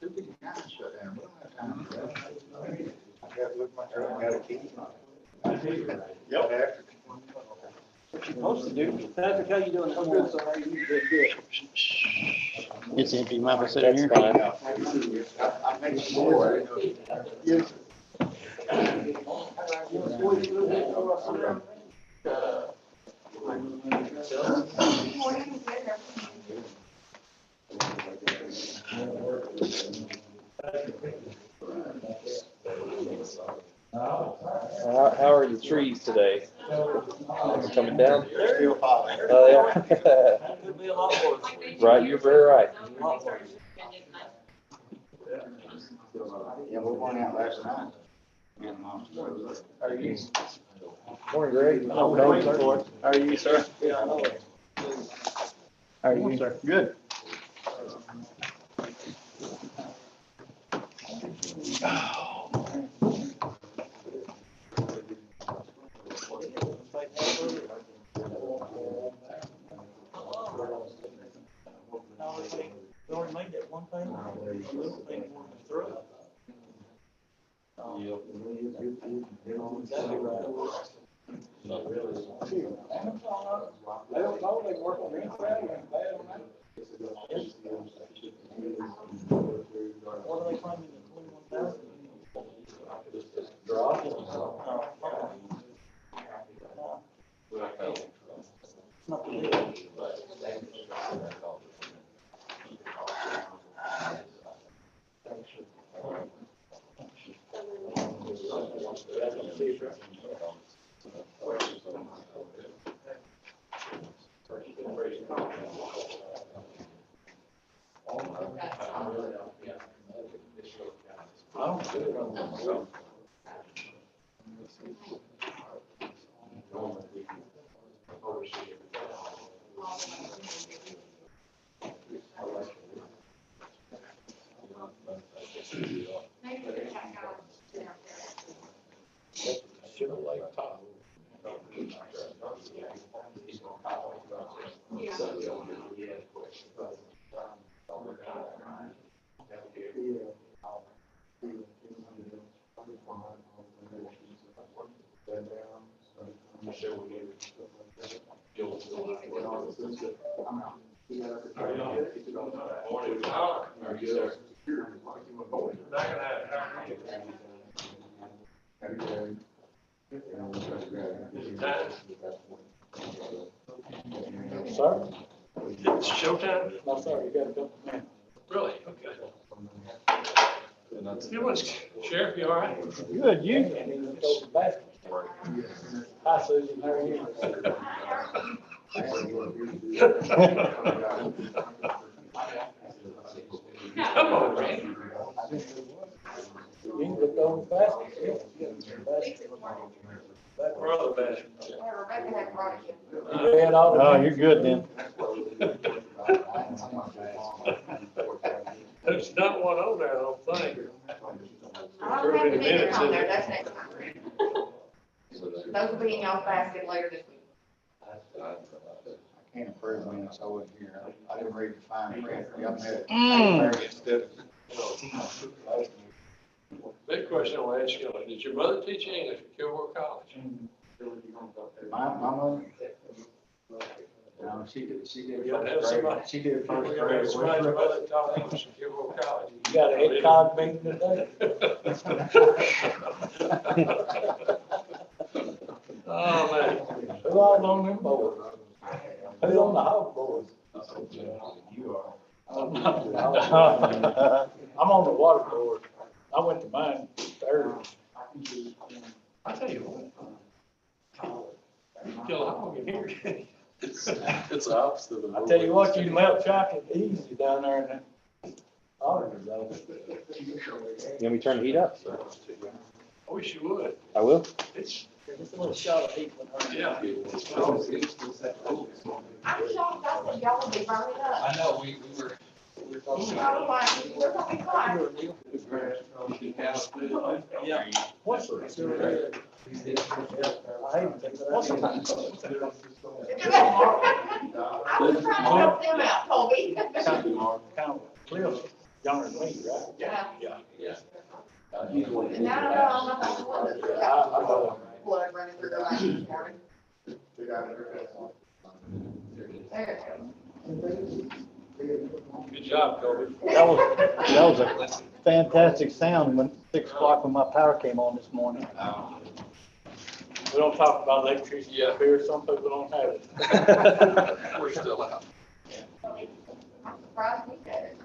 Too many guys shut down. We don't have time for that. I got to look at my truck, got a key. Yep. What you're supposed to do. Patrick, how you doing? I'm good, sir. How are you? Good. It's empty, might be sitting here. I made some more. Yes. How are the trees today? Coming down? Still popping. Oh, yeah. Could be a lot worse. Right, you're very right. Yeah, we went out last night. How are you? Morning, Greg. Hello, sir. How are you, sir? Yeah, I know it. How are you? Sir. Good. We already made that one thing. Little thing working through. Exactly right. I don't know, they work on the inside, and bad on that. What are they claiming, the 21,000? Not the deal. Sir? It's showtime? No, sir, you got a couple minutes. Really? Okay. You want, Sheriff, you all right? Good, you? And then you go to the basketball. Hi, Susan, how are you? Come on, man. You can look over the basket. Brother, man. You read all the. Oh, you're good then. There's not one on there, I don't think. I don't have the minutes on there, that's next time. Those will be in y'all's basket later this week. I can't approve minutes, I wasn't here. I didn't read the fine print. Y'all met instead of. Big question I want to ask you, did your mother teach English at Kilgore College? My mother. No, she did You gotta have first grade. somebody. She did first We gotta have somebody's grade. mother that taught English at Kilgore College. You got a head cog meeting today? Oh, man. Who all on them boards? Who's on the hog board? You are. I'm on the water board. I went to mine third. I tell you what. You kill a hog in here. It's the opposite of. I tell you what, you melt chocolate easy down there in the auditor's office. You want me to turn the heat up? I wish you would. I will. It's, Just a little shot of heat with her. yeah. I'm shocked, I thought y'all would be burning up. I know, we were. I was like, we're gonna be fine. Yeah. What's the? I hate to take I'm trying to help them out, Toby. Kind of Cliff younger than me, right? Yeah. Yeah. And now I don't know how much water. I know. Blood running through the lines this morning. There it Good job, Kobe. That was a fantastic sound when 6 o'clock when my power came on this morning. We don't talk about electricity up here, some people don't have it. We're still out. goes. I'm surprised we got it.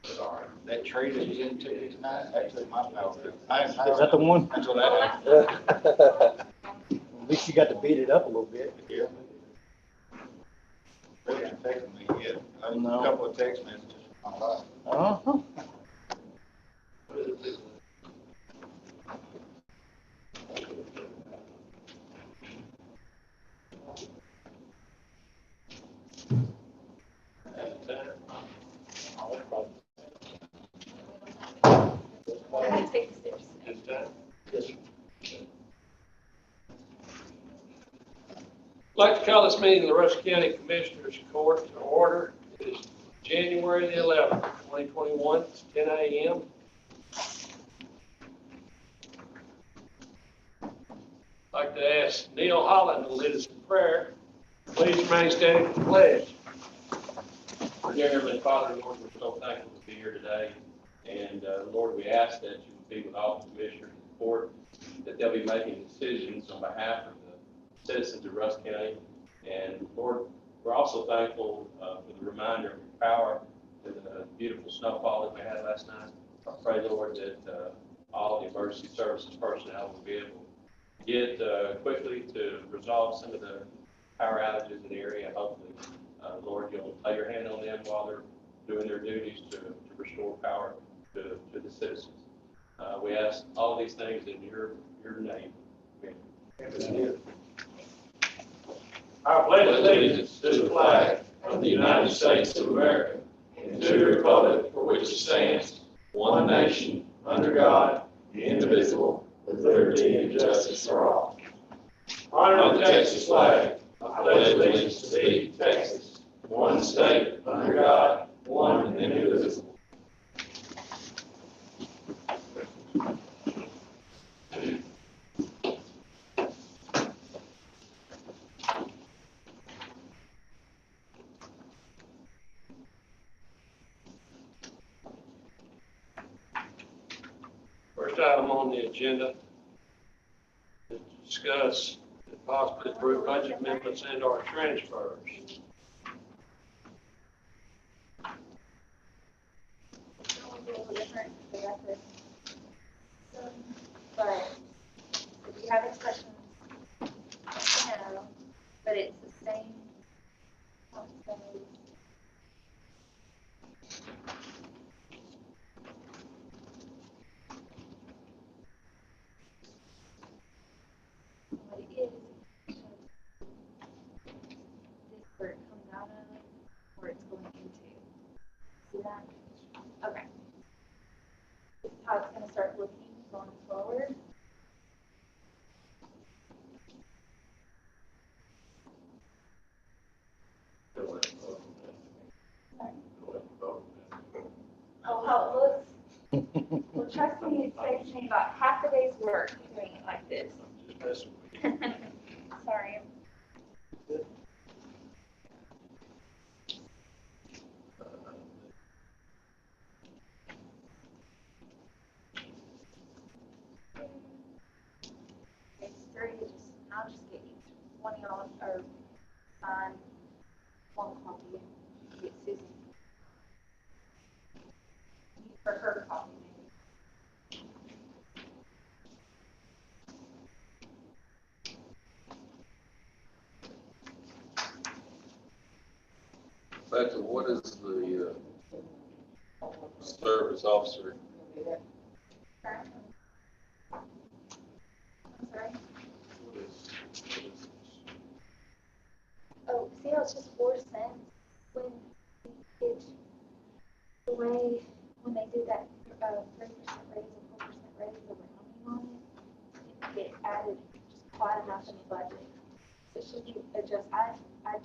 Sorry. That tree that was into tonight, that took my power. Is that the one? Until that happened. At least you got to beat it up a little bit. Yeah. They didn't text me yet. A No. couple of text messages from my wife. Uh-huh. Let me take the steps. Good time. I'd like to call this meeting of the Rusk County Commissioners Court to order. It is January the 11th, 2021, it's 10 a.m. I'd like to ask Neil Holland to lead us in prayer. Please remain standing for the pledge. Dear Heavenly Father, Lord, we're so thankful to be here today. And Lord, we ask that you would be with all the commissioners in the court, that they'll be making decisions on behalf of the citizens of Rusk County. And Lord, we're also thankful for the reminder of your power, to the beautiful snowfall that we had last night. I pray, Lord, that all the emergency services personnel will be able to get quickly to resolve some of the power outages in the area. Hopefully, Lord, you'll lay your hand on them while they're doing their duties to restore power to the citizens. We ask all these things in your name. Amen. I pledge allegiance to the flag of the United States of America and to the republic for which it stands, one nation, under God, indivisible, with liberty and justice for all. Honor the Texas flag. I pledge allegiance to thee, Texas, one state, under God, one and indivisible. First item on the agenda is to discuss and possibly approve budget amendments and or transfers. But if you have any questions, let me know. But it's the same. What it is, this is where it comes out of, where it's going into. See that? Okay. This is how it's going to start looking going forward. Oh, how it looks? Well, trust me, it saves me about half a day's work doing it like this. Just messing with you. Sorry. It's 3 to just, I'll just get each one of y'all, or sign one copy and get Susan. For her copy, maybe. Back to what is the service officer? I'm sorry. Oh, see how it's just 4 cents when it's the way, when they do that 3% raise or 4% raise, the rounding on it, it added just quite enough in the budget. So it should be adjust, I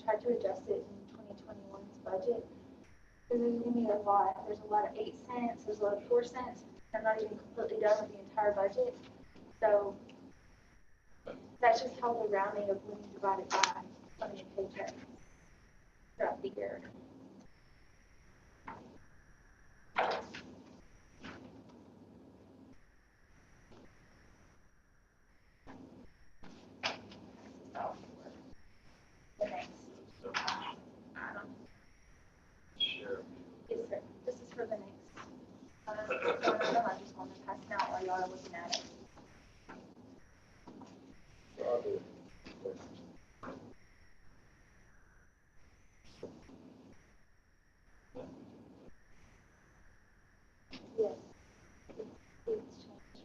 tried to adjust it in 2021's budget. there's gonna be a lot. There's a lot of 8 cents, there's a lot of 4 cents. I'm not even completely done with the entire budget. So that's just how the rounding of when you divide it by how many paychecks throughout the year. The next, Sure. yes, sir. This is for the next. I just want to pass it out while y'all are looking at it. I'll do it. Yes. It's changed.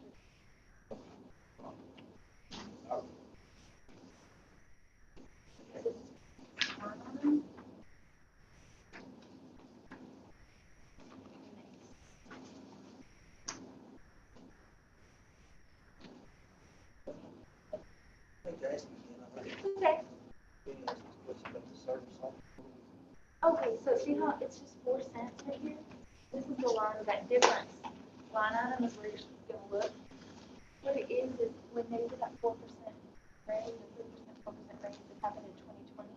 Okay. Okay, so see how it's just 4 cents right here? This is the line, that difference line item is where you're gonna look. What it is when they did that 4% raise, the 4% raise that happened in 2020,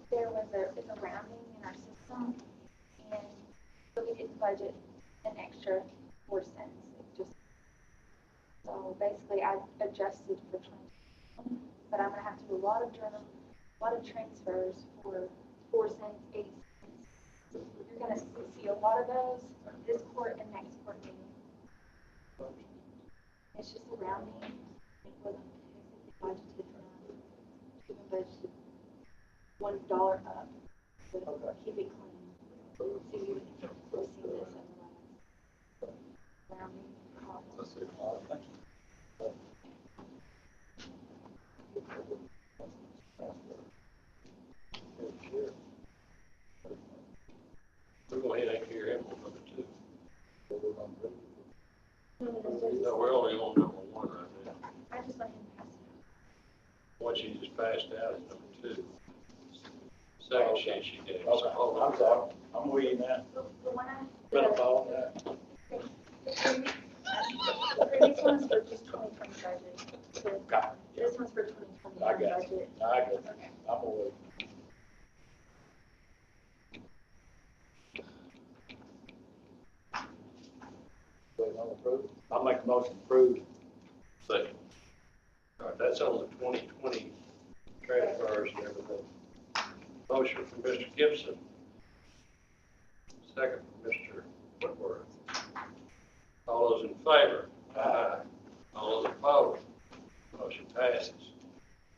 there was it's a rounding in our system, and so we didn't budget an extra 4 cents. It just, so basically I adjusted for 2020, but I'm gonna have to do a lot of transfers for 4 cents, 8 cents. You're gonna see a lot of those this court and next court meeting. It's just a rounding. It wasn't budgeted even budgeted $1 up to keep it clean. So you will see this in the last rounding. Let's see. Thank you. We're going ahead and clear him on number 2. No, No, we're only on number 1 right now. I just let him pass it. What you just passed out is number 2. Second sheet she gave us. Okay, I'm sorry. I'm with you now. The one Been a I, ball, yeah. the previous one's for just 2020 budget. Got This one's for 2021 I got it. budget. I got it. Okay. I'm away. I'll make a motion to approve. Second. All right, that's on the 2020 transfers and everything. Motion from Mr. Gibson. Second from Mr. Whitworth. All those in favor? Aye. All those opposed? Motion passes.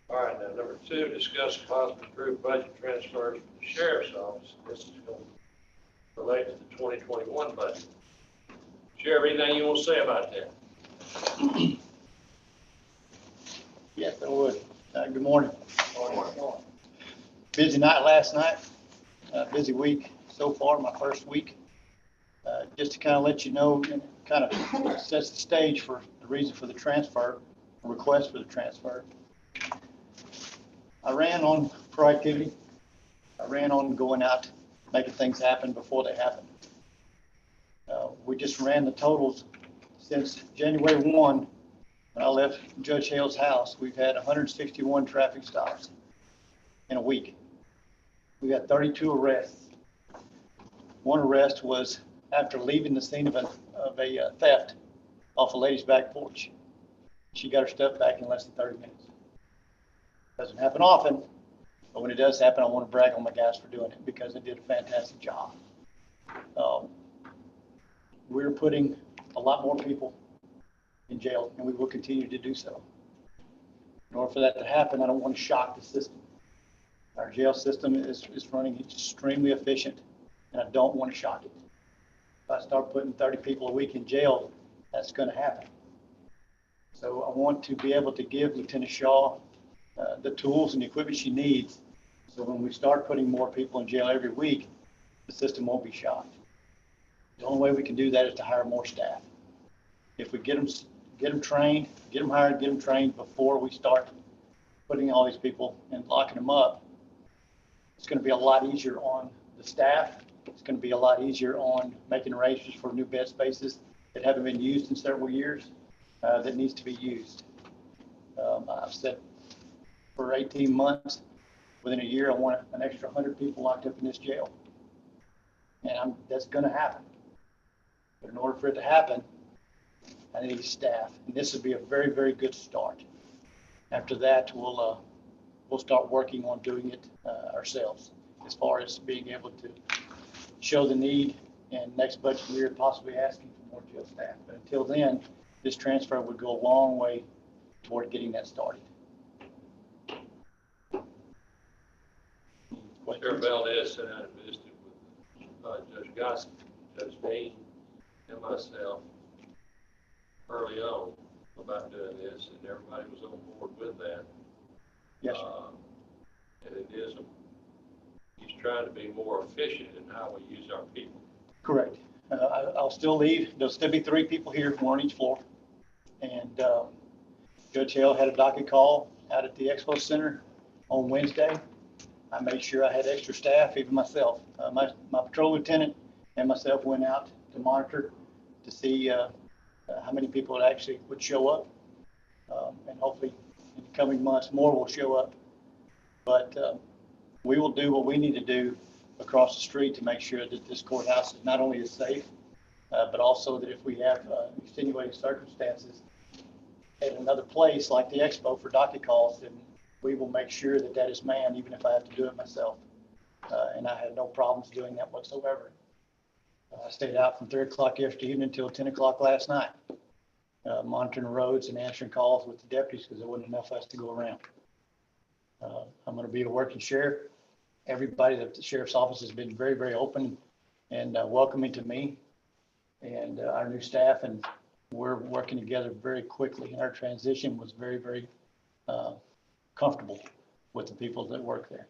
All right, now number 2, discuss and possibly approve budget transfers for the sheriff's office. This is going to relate to the 2021 budget. Sheriff, anything you want to say about that? Yes, I would. Good morning. Busy night last night, busy week so far, my first week. Just to kind of let you know, and kind of sets the stage for the reason for the transfer, request for the transfer. I ran on proactivity. I ran on going out, making things happen before they happen. We just ran the totals since January 1, when I left Judge Hale's house. We've had 161 traffic stops in a week. We got 32 arrests. One arrest was after leaving the scene of a theft off a lady's back porch. She got her stuff back in less than 30 minutes. Doesn't happen often, but when it does happen, I want to brag on my guys for doing it because they did a fantastic job. We're putting a lot more people in jail, and we will continue to do so. In order for that to happen, I don't want to shock the system. Our jail system is running extremely efficient, and I don't want to shock it. If I start putting 30 people a week in jail, that's going to happen. So I want to be able to give Lieutenant Shaw the tools and the equipment she needs, so when we start putting more people in jail every week, the system won't be shocked. The only way we can do that is to hire more staff. If we get them trained, get them hired, get them trained before we start putting all these people and locking them up, it's going to be a lot easier on the staff It's going to be a lot easier on making arrangements for new bed spaces that haven't been used in several years, that needs to be used. I've said for 18 months, within a year, I want an extra 100 people locked up in this jail. And that's going to happen. But in order for it to happen, I need staff. And this would be a very, very good start. After that, we'll start working on doing it ourselves, as far as being able to show the need and next budget year possibly asking for more jail staff. But until then, this transfer would go a long way toward getting that started. Sheriff Valdez sat down and visited with Judge Gossett, Judge Dean, and myself early on about doing this, and everybody was on board with that. Yes, sir. And it is, he's trying to be more efficient in how we use our people. Correct. I'll still leave. There'll still be 3 people here, 1 on each floor. And Judge Hale had a docket call out at the Expo Center on Wednesday. I made sure I had extra staff, even myself. My patrol lieutenant and myself went out to monitor to see how many people actually would show up. And hopefully in the coming months, more will show up. But we will do what we need to do across the street to make sure that this courthouse is not only is safe, but also that if we have extenuating circumstances at another place like the Expo for docket calls, then we will make sure that that is manned, even if I have to do it myself. And I had no problems doing that whatsoever. I stayed out from 3 o'clock yesterday evening until 10 o'clock last night, monitoring the roads and answering calls with the deputies because there wasn't enough of us to go around. I'm going to be a working sheriff. Everybody at the sheriff's office has been very, very open and welcoming to me and our new staff, and we're working together very quickly. And our transition was very, very comfortable with the people that work there.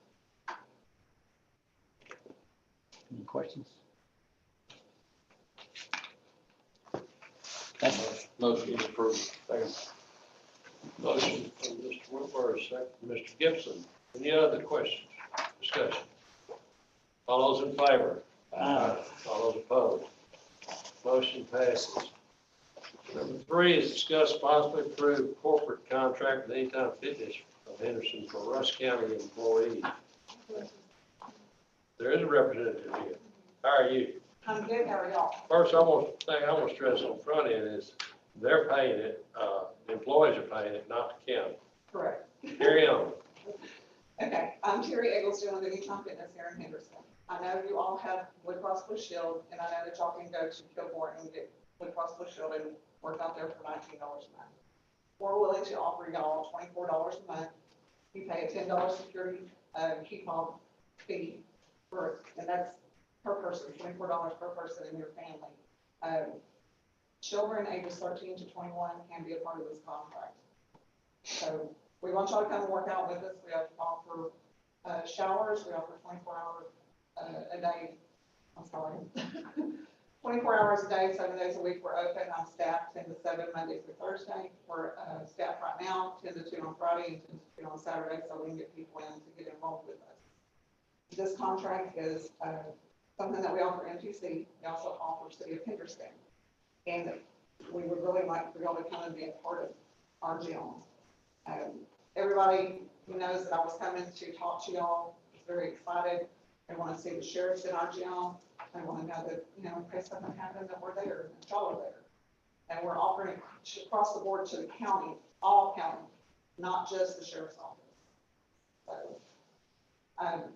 Any questions? Thank you. Motion approved. Motion from Mr. Whitworth, second from Mr. Gibson. Any other questions, discussion? All those in favor? Aye. All those opposed? Motion passes. Number 3 is discuss possibly approve corporate contract with Anytime Fitness of Henderson for Rusk County employees. There is a representative here. How are you? I'm good, how are y'all? First, I want to stress on front end is they're paying it, the employees are paying it, not the county. Correct. Carry on. Okay, I'm Terry Eggleston with Anytime Fitness here in Henderson. I know you all have Blue Cross Blue Shield, and I know that y'all can go to Kilgore and get Blue Cross Blue Shield and work out there for $19 a month. We're willing to offer y'all $24 a month. You pay a $10 security key fob fee and that's per person, $24 per person in your family. Children ages 13 to 21 can be a part of this contract. So we want y'all to come and work out with us. We offer showers. We offer 24 hours a day. I'm sorry. 24 hours a day, 7 days a week. We're open. I'm staffed 10 to 7 Monday through Thursday. We're staffed right now 10 to 2 on Friday and 10 to 2 on Saturday, so we can get people in to get involved with us. This contract is something that we offer MTC. We also offer City of Henderson. And we would really like for y'all to come and be a part of our gym. Everybody who knows that I was coming to talk to y'all is very excited. They want to see the sheriffs in our gym. They want to know that, in case something happened, that we're there, that y'all are there. And we're offering it across the board to the county, all county, not just the sheriff's office. So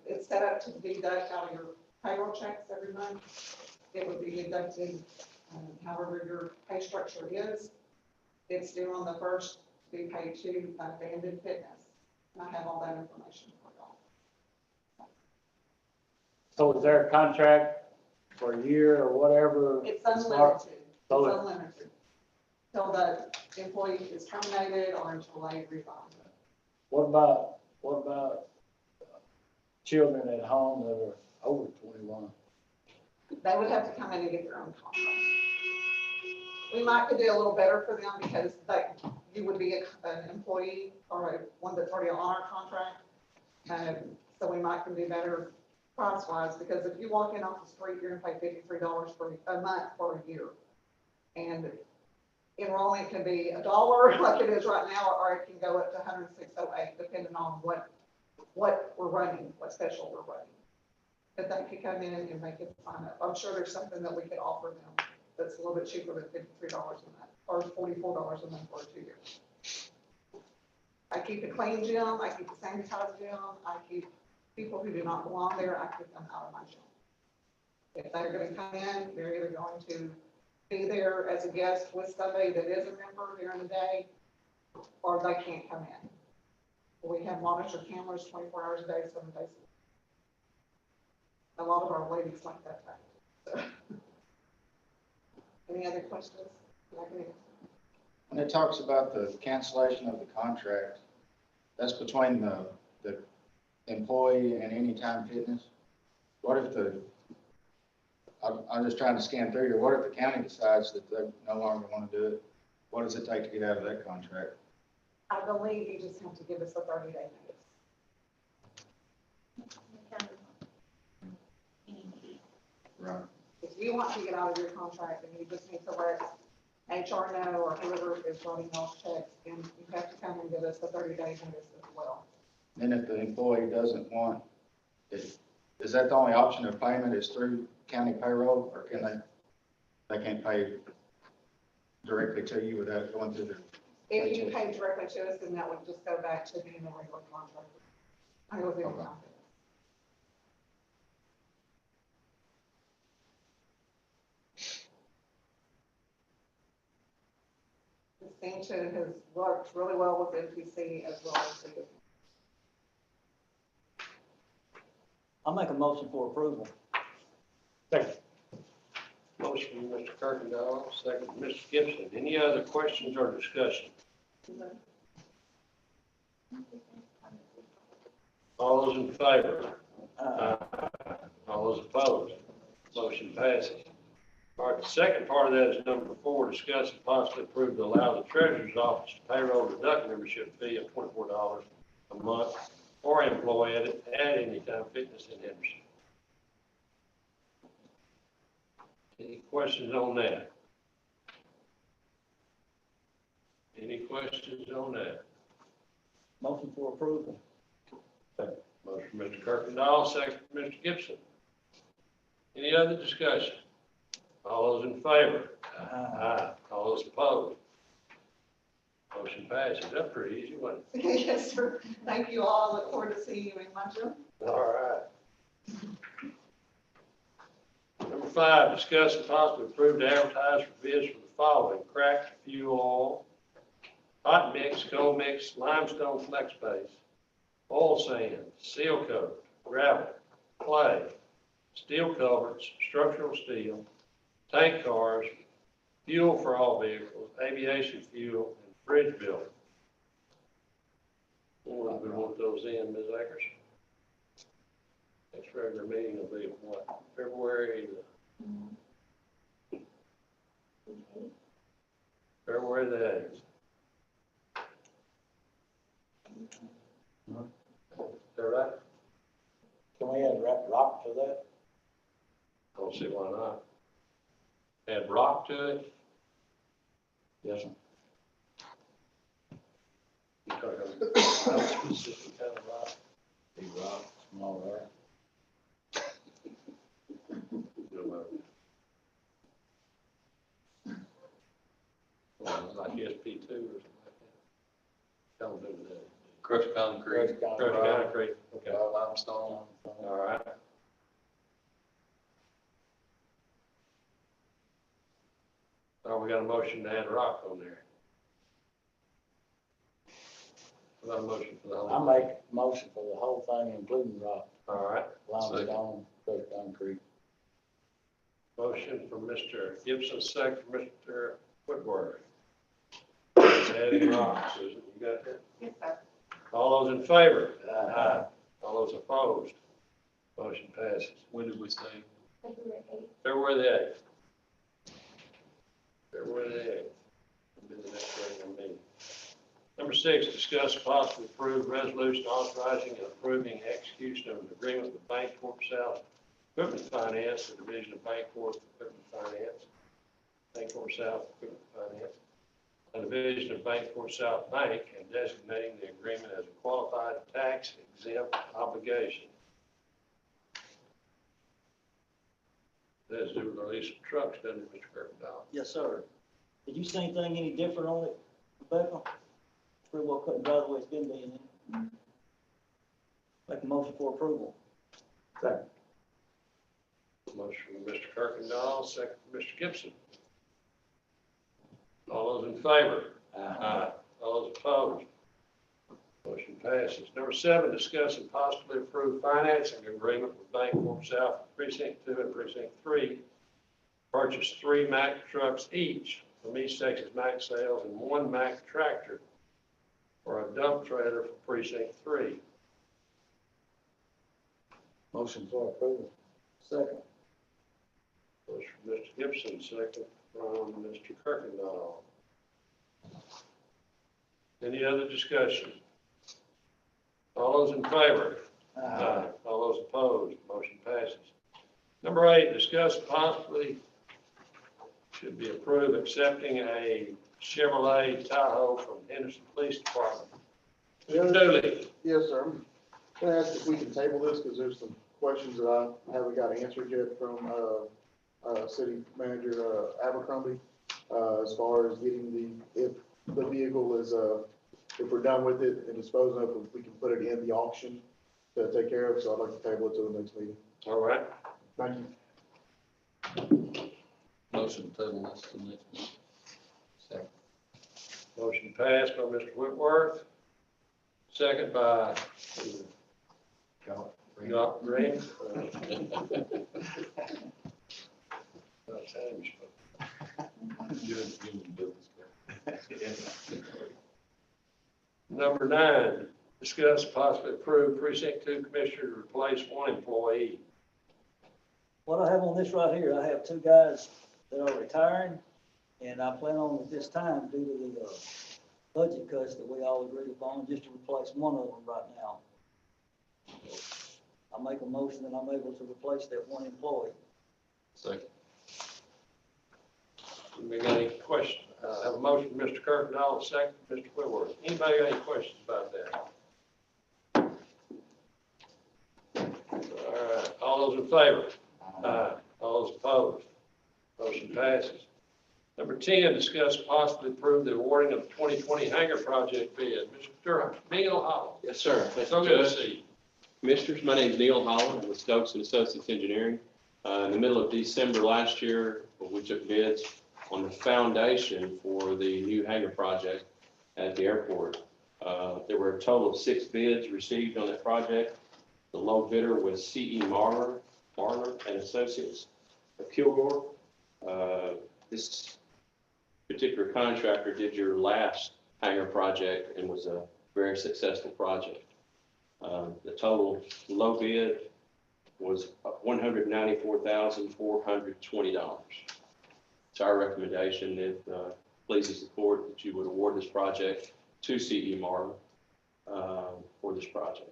it's set up to deduct out of your payroll checks every month. It would be deducted however your pay structure is. It's due on the first to be paid to Banded Fitness. And I have all that information for y'all. So is there a contract for a year or whatever? It's unlimited. It's unlimited. Till the employee is terminated or until they resign. What about children at home that are over 21? They would have to come in and get their own contract. We might could do a little better for them because you would be an employee or one that's already on our contract. So we might can do better price wise, because if you walk in off the street, you're gonna pay $53 for a month for a year. And enrollment can be $1 like it is right now, or it can go up to 106.08, depending on what we're running, what special we're running. But they could come in and make it sign up. I'm sure there's something that we could offer them that's a little bit cheaper than $53 a month, or $44 a month for 2 years. I keep a clean gym, I keep a sanitized gym, I keep people who do not belong there, I keep them out of my gym. If they're gonna come in, they're either going to be there as a guest with somebody that is a member during the day, or they can't come in. We have monitor cameras 24 hours a day, 7 days a week. A lot of our ladies like that fact. So. Any other questions? When it talks about the cancellation of the contract, that's between the employee and Anytime Fitness. What if I'm just trying to scan through here, what if the county decides that they no longer want to do it? What does it take to get out of that contract? I believe you just have to give us a 30-day notice. Right. If you want to get out of your contract, then you just need to let HR know, or whoever is writing those checks, and you have to come and give us a 30-day notice as well. Then if the employee doesn't want, is that the only option of payment is through county payroll, or can they can't pay directly to you without going through the? If you pay directly to us, then that would just go back to being a regular contract. I was in confidence. Distinction has worked really well with NPC as well as the. I'll make a motion for approval. Motion from Mr. Kirkendall, second from Mr. Gibson. Any other questions or discussion? All those in favor? All those opposed? Motion passes. All right, the second part of that is number 4, discuss and possibly approve to allow the treasurer's office to payroll deduct membership fee of $24 a month for an employee at Anytime Fitness in Henderson. Any questions on that? Any questions on that? Motion for approval. Motion from Mr. Kirkendall, second from Mr. Gibson. Any other discussion? All those in favor? Aye. All those opposed? Motion passes. That's pretty easy, wasn't Yes, sir. Thank you all. I look forward to seeing you in my gym. it? All right. Number 5, discuss and possibly approve to advertise for bids for the following: cracked fuel oil, hot mix, cold mix, limestone flex base, oil sand, seal coat, gravel, clay, steel culverts, structural steel, tank cars, fuel for all vehicles, aviation fuel, and bridge building. When we want those in, Ms. Akers? Next regular meeting will be what, February the 8th. Is that right? Can we add rock to that? I don't see why not. Add rock to it. Yes, sir. You're talking about specific kind of rock. Big rock, small rock. Well, like SP2 or something like that. Don't do that. Crushed concrete, Crushed concrete. Okay. limestone. All right. Oh, we got a motion to add rock on there. We got a motion for the I whole. make a motion for the whole thing, including rock, All right. limestone, crushed concrete. Motion from Mr. Gibson, second from Mr. Whitworth. Adding rock, Susan, you got that? Yes, sir. All those in favor? Aye. All those opposed? Motion passes. When did we say? February the 8th. February the 8th. Will be the next regular meeting. Number 6, discuss and possibly approve resolution authorizing and approving execution of an agreement with Bancorp South Equipment Finance, the division of Bancorp Equipment Finance, Bancorp South Equipment Finance, a division of Bancorp South Bank, and designating the agreement as a qualified tax exempt obligation. That's due to the lease of trucks, doesn't it, Mr. Kirkendall? Yes, sir. Did you see anything any different on it, Rebecca? Pretty well cut and dry the way it's been being. Make a motion for approval. Second. Motion from Mr. Kirkendall, second from Mr. Gibson. All those in favor? Aye. All those opposed? Motion passes. Number 7, discuss and possibly approve financing agreement with Bancorp South Precinct 2 and Precinct 3. Purchase 3 Mack trucks each from East Texas Mack Sales and 1 Mack tractor for a dump trailer for Precinct 3. Motion for approval. Second. Motion from Mr. Gibson, second from Mr. Kirkendall. Any other discussion? All those in favor? Aye. All those opposed? Motion passes. Number 8, discuss possibly should be approved accepting a Chevrolet Tahoe from Henderson Police Department. Mr. Dooley. Yes, sir. I'm gonna ask if we can table this because there's some questions that I haven't got answered yet from, City Manager, Abercrombie, as far as getting if the vehicle is, if we're done with it and disposing of it, we can put it in the auction to take care of. So I'd like to table it to the next meeting. All right. Thank you. Motion to table this to next meeting. Second. Motion passed by Mr. Whitworth, second by Scott Green. Number 9, discuss possibly approve Precinct 2 Commissioner to replace 1 employee. What I have on this right here, I have 2 guys that are retiring, and I plan on at this time, due to the budget cuts that we all agreed upon, just to replace one of them right now. I make a motion that I'm able to replace that 1 employee. Second. We got any questions? Have a motion from Mr. Kirkendall, second from Mr. Whitworth. Anybody got any questions about that? All right, all those in favor? Aye. All those opposed? Motion passes. Number 10, discuss possibly approve the awarding of the 2020 hangar project bid. Mr. Neil Hall. Yes, sir. So good to see you. Commissioners, my name is Neil Holland. I'm with Stokes and Associates Engineering. In the middle of December last year, we took bids on the foundation for the new hangar project at the airport. There were a total of 6 bids received on that project. The low bidder was C.E. Marler and Associates of Kilgore. This particular contractor did your last hangar project and was a very successful project. The total low bid was $194,420. It's our recommendation that pleases the court that you would award this project to C.E. Marler for this project.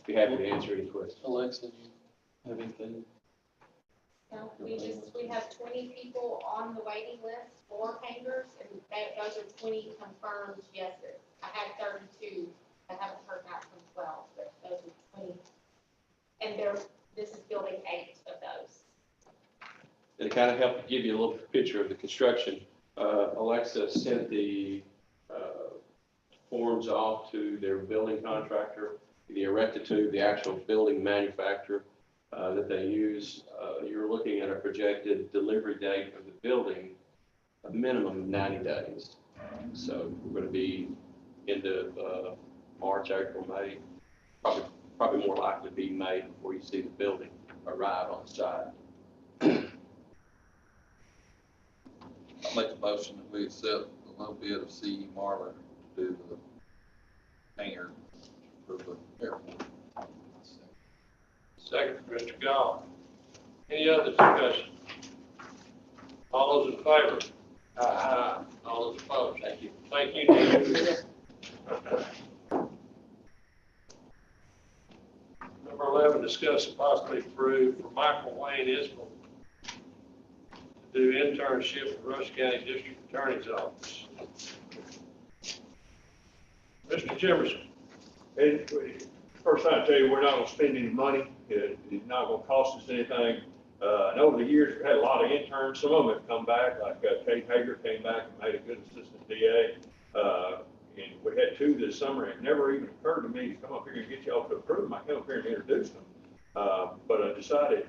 Be happy to answer any questions. Alexa, do you have anything? No, we have 20 people on the waiting list for hangars, and those are 20 confirmed yeses. I had 32, I haven't heard back from 12, but those are 20. And this is building 8 of those. And to kind of help give you a little picture of the construction, Alexa sent the forms off to their building contractor, the Erectitude, the actual building manufacturer that they use. You're looking at a projected delivery date of the building, a minimum of 90 days. So we're going to be into March, April, May, probably more likely to be May before you see the building arrive on site. I'll make a motion that we accept the low bid of C.E. Marler to do the hangar for the airport. Second from Mr. Goff. Any other discussion? All those in favor? All those opposed? Thank you. Thank you, Neil. Number 11, discuss and possibly approve for Michael Wayne Isbell to do internship at Rusk County District Attorney's Office. Mr. Jimerson. First thing I tell you, we're not gonna spend any money. It's not gonna cost us anything. And over the years, we've had a lot of interns. Some of them have come back, like Kate Hager came back and made a good assistant DA. And we had 2 this summer. It never even occurred to me to come up here and get y'all to approve them. I come up here and introduce them. But I decided,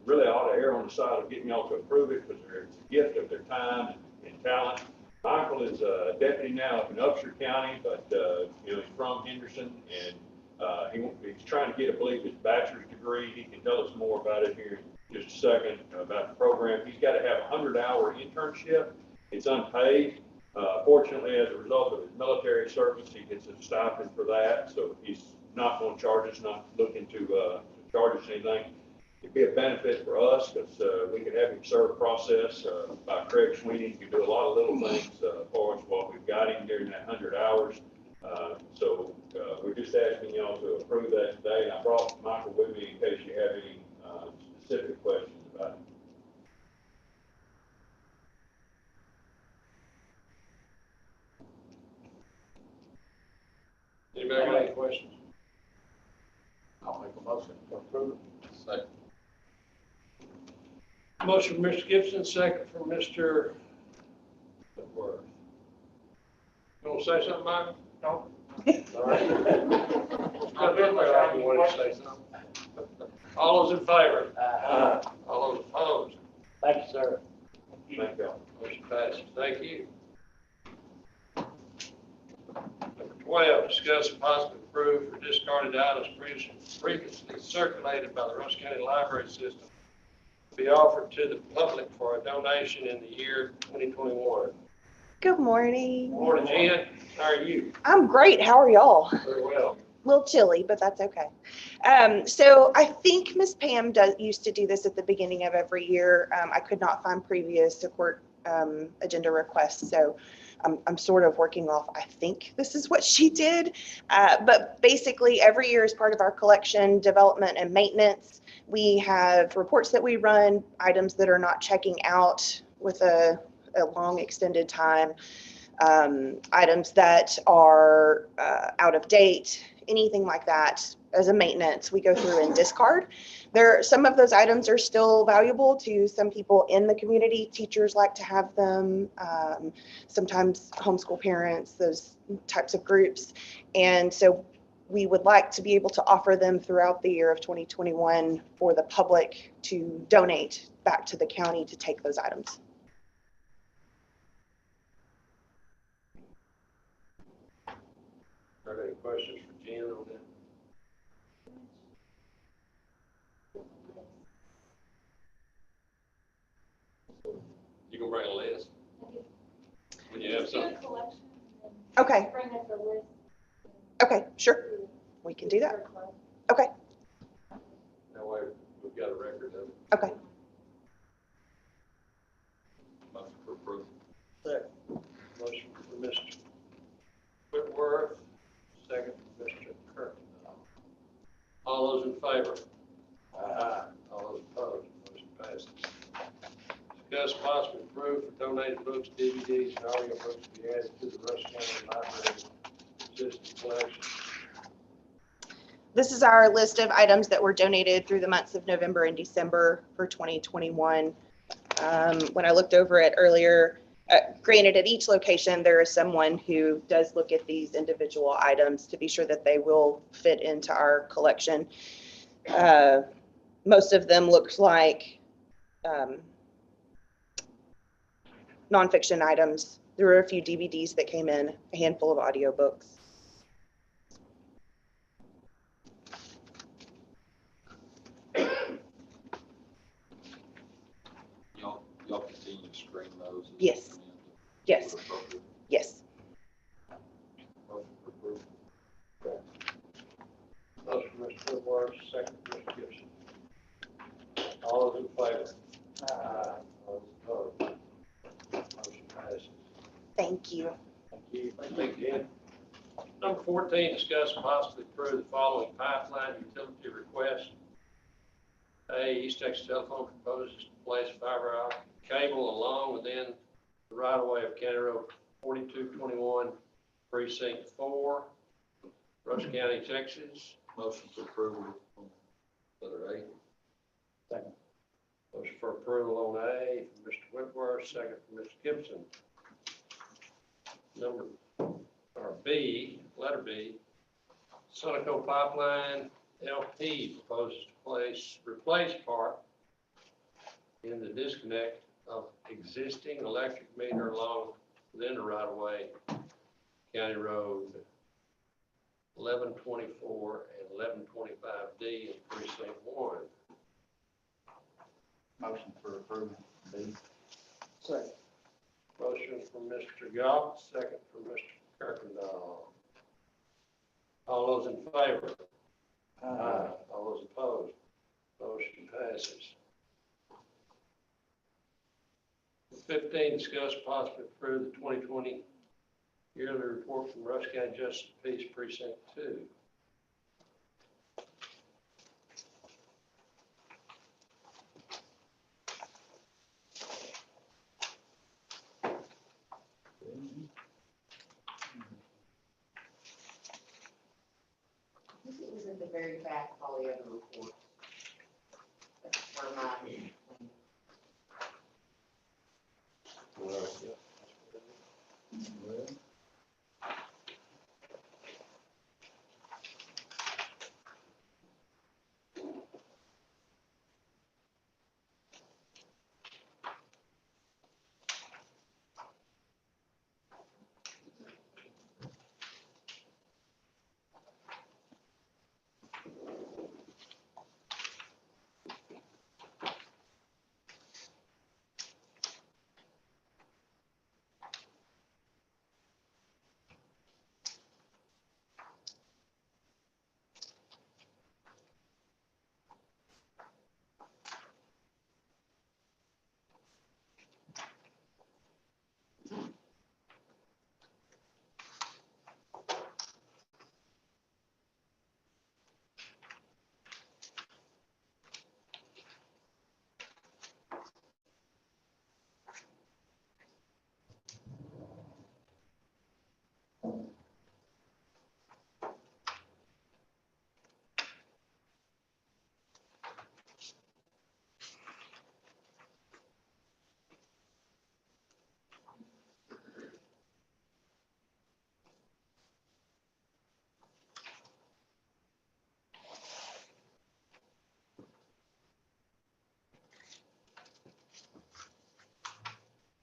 really I ought to err on the side of getting y'all to approve it because it's a gift of their time and talent. Michael is a deputy now up in Upshur County, but, you know, he's from Henderson and, he's trying to get, I believe, his bachelor's degree. He can tell us more about it here in just a second about the program. He's got to have a 100-hour internship. It's unpaid. Fortunately, as a result of his military service, he gets a stipend for that. So he's not going to charge us, not looking to charge us anything. It'd be a benefit for us because we could have him serve process by Craig Sweeney. He can do a lot of little things for us while we've got him during that 100 hours. So we're just asking y'all to approve that today. And I brought Michael with me in case you have any specific questions about it. Anybody got any questions? I'll make a motion to approve it. Second. Motion from Mr. Gibson, second from Mr. Whitworth. You want to say something, Mike? No. All right. I feel like you wanted to say something. All those in favor? All those opposed? Thank you, sir. Thank you. Motion passes. Thank you. Number 12, discuss and possibly approve for discarded items previously circulated by the Rusk County Library System to be offered to the public for a donation in the year 2021. Good morning. Morning, Jen. How are you? I'm great. How are y'all? Very well. A little chilly, but that's okay. So I think Miss Pam used to do this at the beginning of every year. I could not find previous support agenda requests, so I'm sort of working off, I think this is what she did. But basically every year as part of our collection, development, and maintenance, we have reports that we run, items that are not checking out with a long extended time, items that are out of date, anything like that. As a maintenance, we go through and discard. Some of those items are still valuable to some people in the community. Teachers like to have them, sometimes homeschool parents, those types of groups. And so we would like to be able to offer them throughout the year of 2021 for the public to donate back to the county to take those items. Are there any questions for Jen on that? You can bring a list when you have something. Okay. Bring us a list. Okay, sure. We can do that. Okay. That way we've got a record of it. Okay. Motion for approval. Second. Motion for Mr. Whitworth, second for Mr. Kirk. All those in favor? Aye. All those opposed? Motion passes. Discuss possibly approve for donated books, DVDs, and audio books to be added to the Rusk County Library System collection. This is our list of items that were donated through the months of November and December for 2021. When I looked over it earlier, granted at each location, there is someone who does look at these individual items to be sure that they will fit into our collection. Most of them looked like nonfiction items. There were a few DVDs that came in, a handful of audiobooks. Y'all continue to screen those? Yes. Yes. Yes. Motion for approval. Motion for Mr. Whitworth, second for Mr. Gibson. All those in favor? Aye. All those opposed? Motion Thank you. Thank you. Thank you, Dan. Number 14, discuss and possibly approve the following pipeline utility request. A, East Texas Telephone proposes to place fiber optic cable along within the right of way of County Road 4221, Precinct 4, Rusk County, Texas. Motion for approval on letter A. Second. Motion for approval on A from Mr. Whitworth, second from Mr. Gibson. Letter B, Sunoco Pipeline LP proposes to replace part in the disconnect of existing electric meter along within the right of way, County Road 1124 and 1125D in Precinct 1. Motion for approval, B. Second. Motion from Mr. Goff, second from Mr. Kirkendall. All those in favor? Aye. All those opposed? Motion passes. 15, discuss possibly approve the 2020 yearly report from Rusk County Justice of Peace Precinct 2. It was at the very back of all the other reports. That's where mine.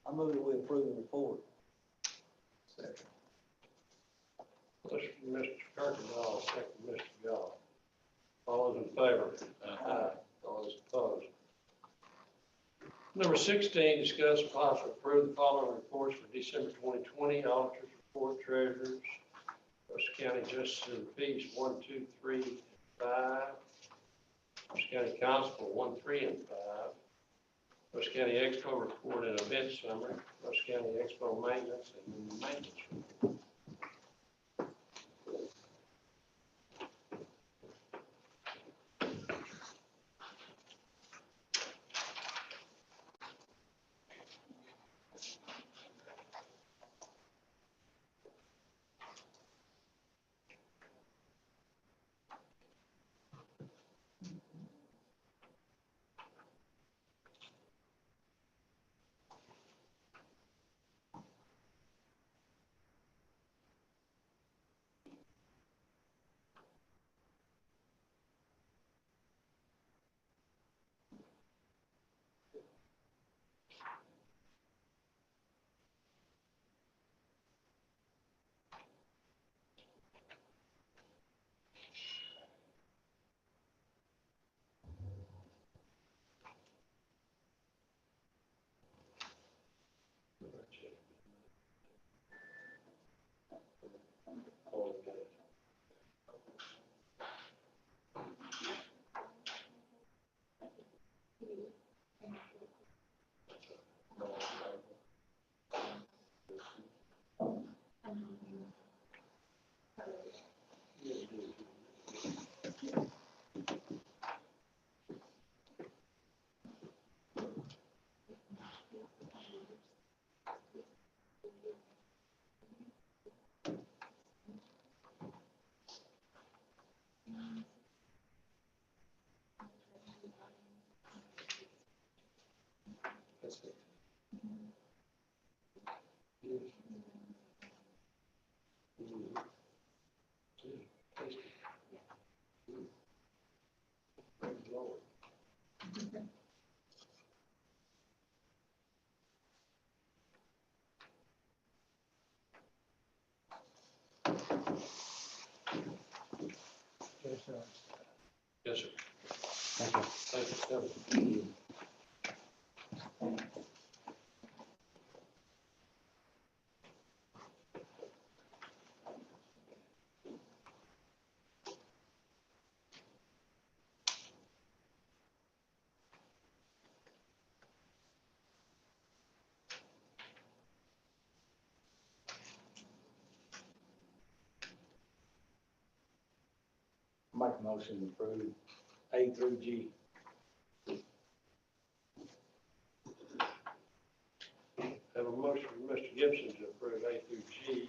I move that we approve the report. Motion from Mr. Kirkendall, second from Mr. Goff. All those in favor? Aye. All those opposed? Number 16, discuss and possibly approve the following reports for December 2020, auditors report, treasurers, Rusk County Justice of the Peace, 1, 2, 3, 5. Rusk County Constable, 1, 3, and 5. Rusk County Expo report and event summary, Rusk County Expo maintenance and maintenance report. Yes, sir. Thank you. Thank you. Make a motion to approve. A through G. Have a motion from Mr. Gibson to approve A through G.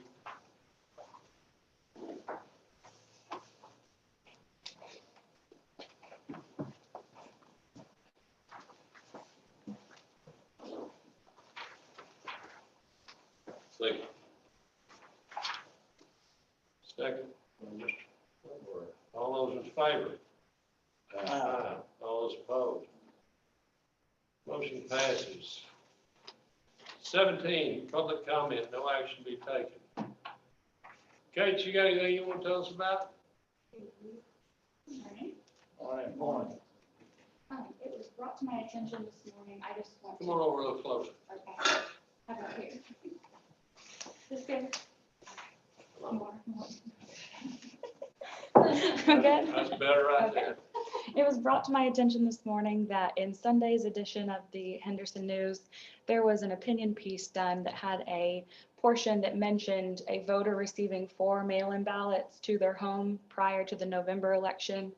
Second. Second, by Mr. Wilbur. All those in favor? Aye. All those opposed? Motion passes. 17, public comment, no action be taken. Kate, you got anything you want to tell us about? Morning. It was brought to my attention this morning, I just want to. Come on over a little closer. Okay. How about here? This good? More. Okay. That's better right there. It was brought to my attention this morning that in Sunday's edition of the Henderson News, there was an opinion piece done that had a portion that mentioned a voter receiving 4 mail-in ballots to their home prior to the November election.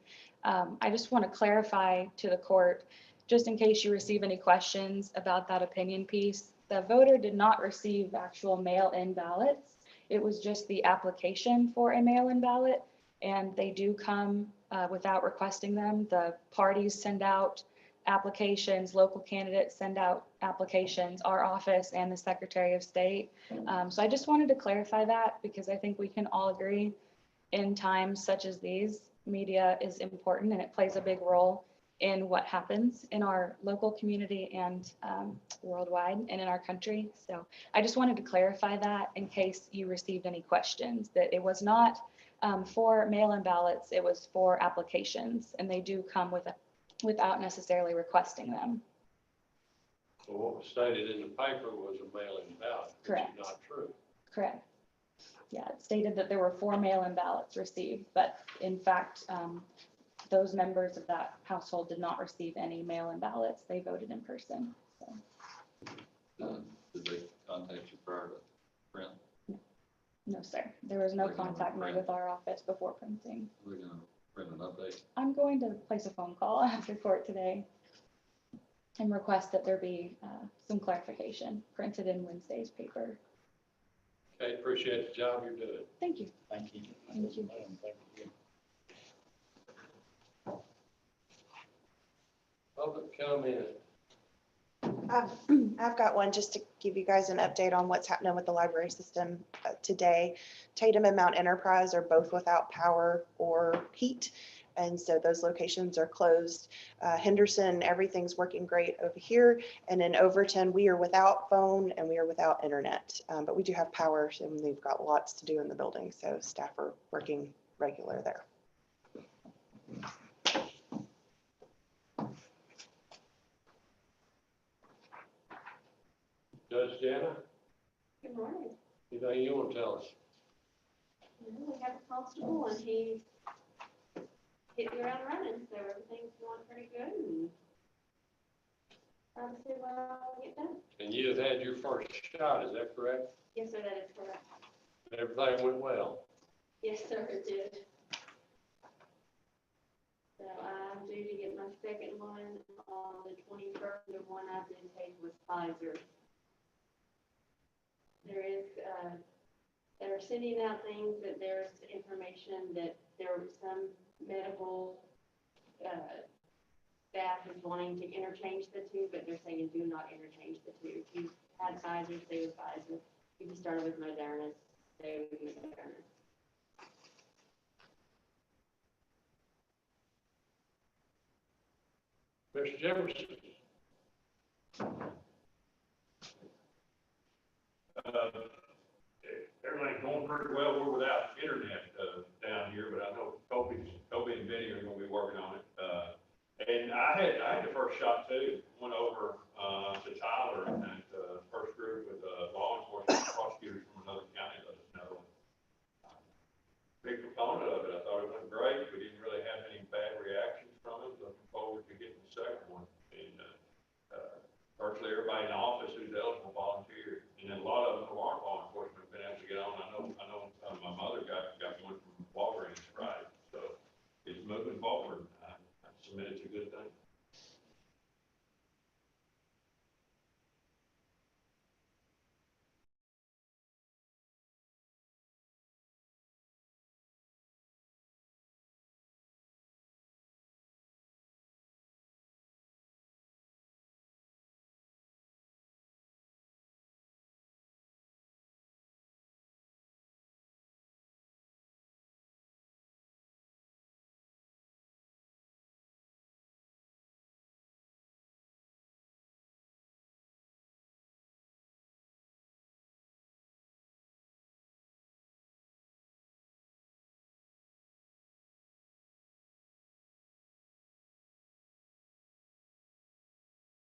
I just want to clarify to the court, just in case you receive any questions about that opinion piece, the voter did not receive actual mail-in ballots. It was just the application for a mail-in ballot, and they do come without requesting them. The parties send out applications, local candidates send out applications, our office and the Secretary of State. So I just wanted to clarify that because I think we can all agree in times such as these, media is important and it plays a big role in what happens in our local community and worldwide and in our country. So I just wanted to clarify that in case you received any questions, that it was not for mail-in ballots, it was for applications, and they do come without necessarily requesting them. So what was stated in the paper was a mail-in ballot, which Correct. is not true. Correct. Yeah, it stated that there were 4 mail-in ballots received, but in fact, those members of that household did not receive any mail-in ballots. They voted in person. So. Did they contact you prior to print? No, sir. There was no They're gonna contact made print. with our office before printing. Are they gonna print an update? I'm going to place a phone call after court today and request that there be some clarification printed in Wednesday's paper. Okay, appreciate the job you're doing. Thank you. Thank you. Thank you. Public comment. I've got one just to give you guys an update on what's happening with the library system today. Tatum and Mount Enterprise are both without power or heat, and so those locations are closed. Henderson, everything's working great over here, and in Overton, we are without phone and we are without internet, but we do have power, and we've got lots to do in the building, so staff are working regular there. Judge Jana, Good morning. anything you want to tell us? We have a constable and he's hitting the ground running, so everything's going pretty good and trying to see what all we get done. And you have had your first shot, is that correct? Yes, sir, that is correct. Everything went well. Yes, sir, it did. So I'm due to get my second one on the 21st. The one I did take was Pfizer. There is, they're sending out things that there's information that there was some medical staff is wanting to interchange the two, but they're saying do not interchange the two. If you had Pfizer, stay with Pfizer. If you started with Moderna, stay with Moderna. Mr. Jefferson. everything's going pretty well. We're without internet, down here, but I know Kobe and Vinny are gonna be working on it. And I had the first shot too.